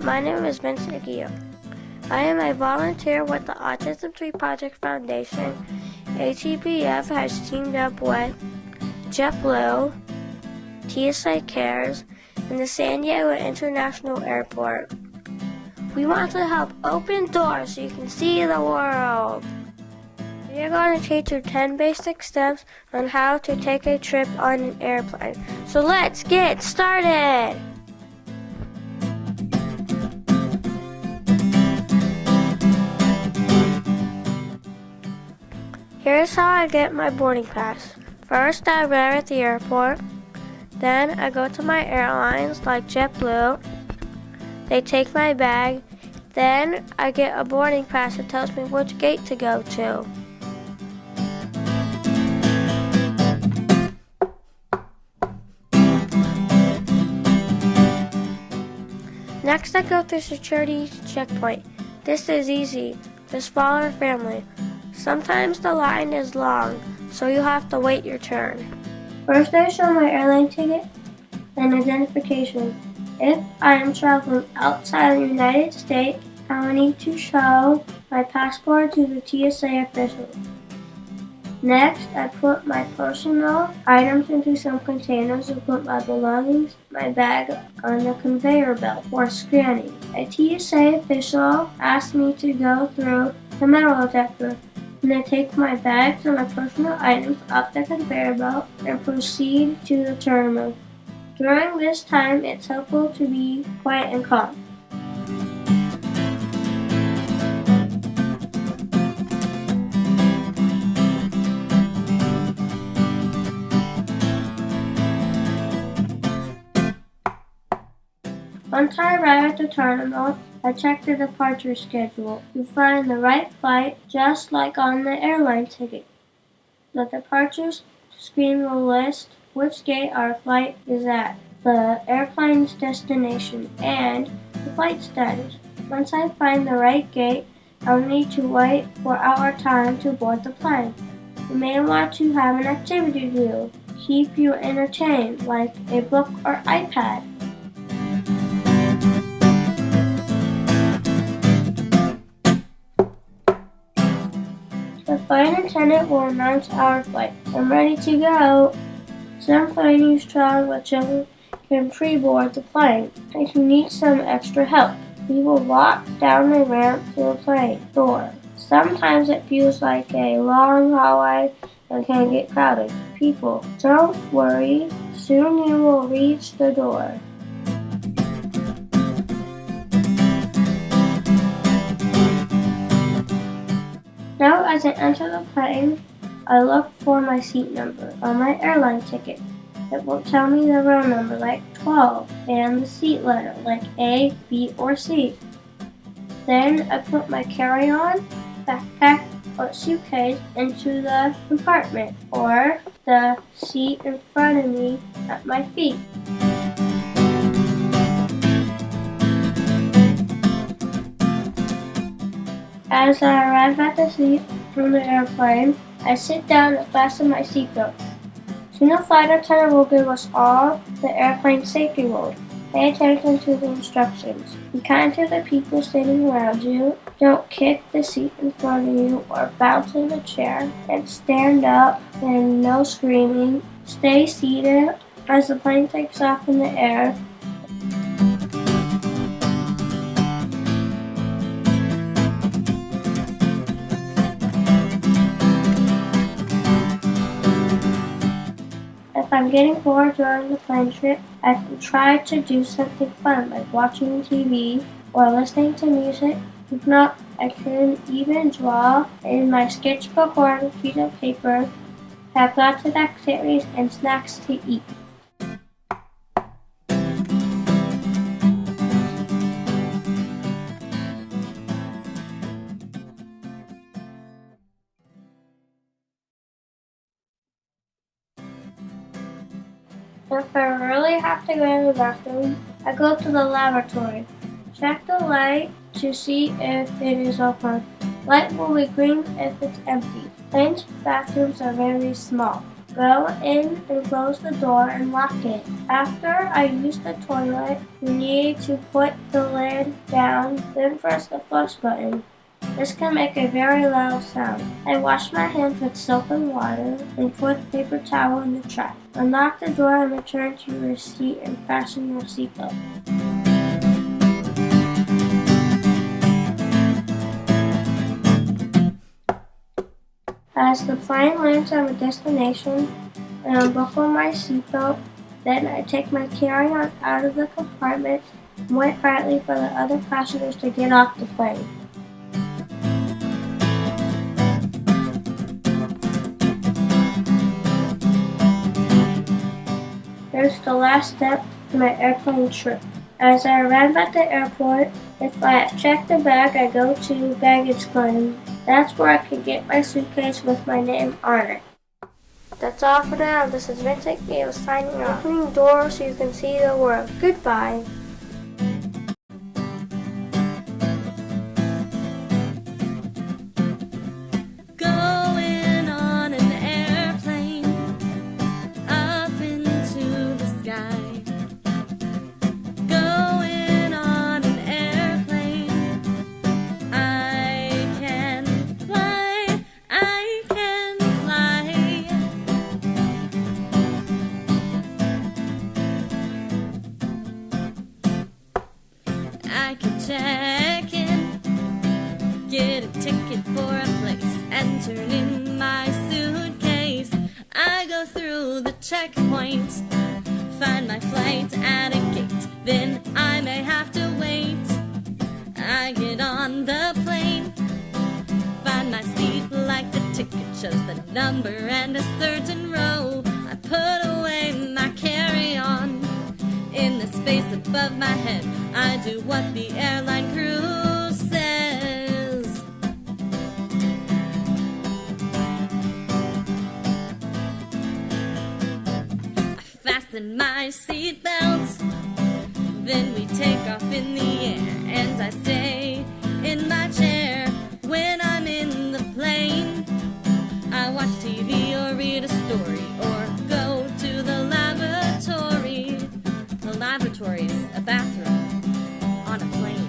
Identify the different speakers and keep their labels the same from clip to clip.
Speaker 1: My name is Vincent Aguirre. I am a volunteer with the Autism Tree Project Foundation. ATPF has teamed up with JetBlue, TSA Cares, and the San Diego International Airport. We want to help open doors so you can see the world. We are going to teach you 10 basic steps on how to take a trip on an airplane. So let's get started! Here's how I get my boarding pass. First, I arrive at the airport. Then, I go to my airlines like JetBlue. They take my bag. Then, I get a boarding pass that tells me which gate to go to. Next, I go through security checkpoint. This is easy. Just follow your family. Sometimes the line is long, so you have to wait your turn. First, I show my airline ticket and identification. If I am traveling outside the United States, I will need to show my passport to the TSA official. Next, I put my personal items into some containers and put my belongings, my bag, on the conveyor belt for scanning. A TSA official asked me to go through the metal detector. And I take my bags and my personal items off the conveyor belt and proceed to the terminal. During this time, it's helpful to be quiet and calm. Once I arrive at the terminal, I check the departure schedule to find the right flight, just like on the airline ticket. The departure screen will list which gate our flight is at, the airplane's destination, and the flight status. Once I find the right gate, I'll need to wait for our time to board the plane. You may want to have an activity to do, keep you entertained, like a book or iPad. The flight attendant will announce our flight. I'm ready to go. Some planes travel with children can pre-board the plane. If you need some extra help, we will walk down the ramp to the plane door. Sometimes it feels like a long hallway and can get crowded. People, don't worry. Soon you will reach the door. Now, as I enter the plane, I look for my seat number on my airline ticket. It will tell me the row number, like 12, and the seat letter, like A, B, or C. Then I put my carry-on, backpack, or suitcase into the compartment, or the seat in front of me at my feet. As I arrive at the seat from the airplane, I sit down and fasten my seatbelt. Soon the flight attendant will give us all the airplane safety rules. Pay attention to the instructions. Be kind to the people sitting around you. Don't kick the seat in front of you or bounce in the chair. And stand up and no screaming. Stay seated as the plane takes off in the air. If I'm getting bored during the plane trip, I can try to do something fun like watching TV or listening to music. If not, I can even draw in my sketchbook or on a piece of paper, have lots of activities and snacks to eat. If I really have to go to the bathroom, I go to the lavatory. Check the light to see if it is open. Light will be green if it's empty. Planes' bathrooms are very small. Go in and close the door and lock it. After I use the toilet, you need to put the lid down, then press the flush button. This can make a very loud sound. I wash my hands with soap and water and put a paper towel in the trash. Unlock the door and return to your seat and fasten your seatbelt. As the plane lands on a destination, I unbuckle my seatbelt, then I take my carry-on out of the compartment and wait quietly for the other passengers to get off the plane. Here's the last step to my airplane trip. As I arrive at the airport, if I have checked the bag, I go to baggage claim. That's where I can get my suitcase with my name on it. That's all for now. This is Vincent Gale signing off. Opening doors so you can see the world. Goodbye.
Speaker 2: Going on an airplane up into the sky. Going on an airplane. I can fly. I can fly. I can check in, get a ticket for a place, and turn in my suitcase. I go through the checkpoint, find my flight at a gate, then I may have to wait. I get on the plane, find my seat like the ticket shows the number and a certain row. I put away my carry-on in the space above my head. I do what the airline crew says. I fasten my seatbelt, then we take off in the air, and I stay in my chair. When I'm in the plane, I watch TV or read a story or go to the lavatory. The lavatory's a bathroom on a plane.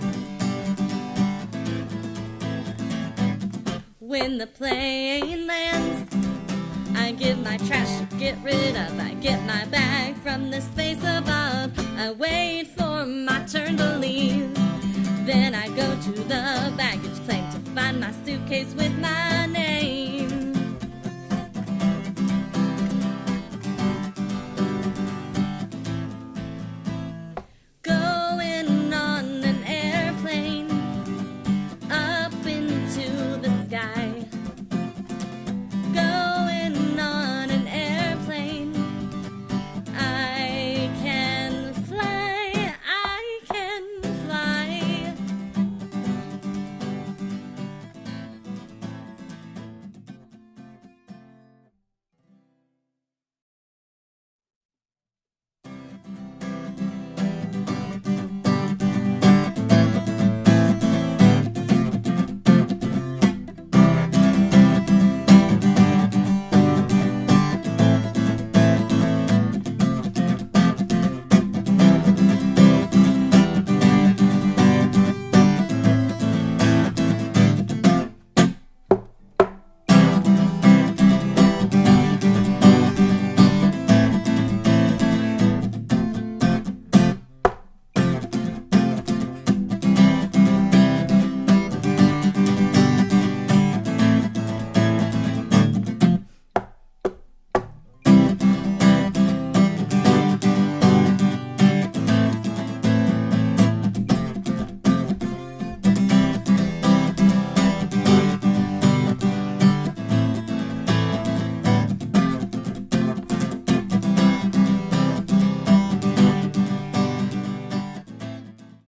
Speaker 2: When the plane lands, I give my trash to get rid of. I get my bag from the space above. I wait for my turn to leave. Then I go to the baggage claim to find my suitcase with my name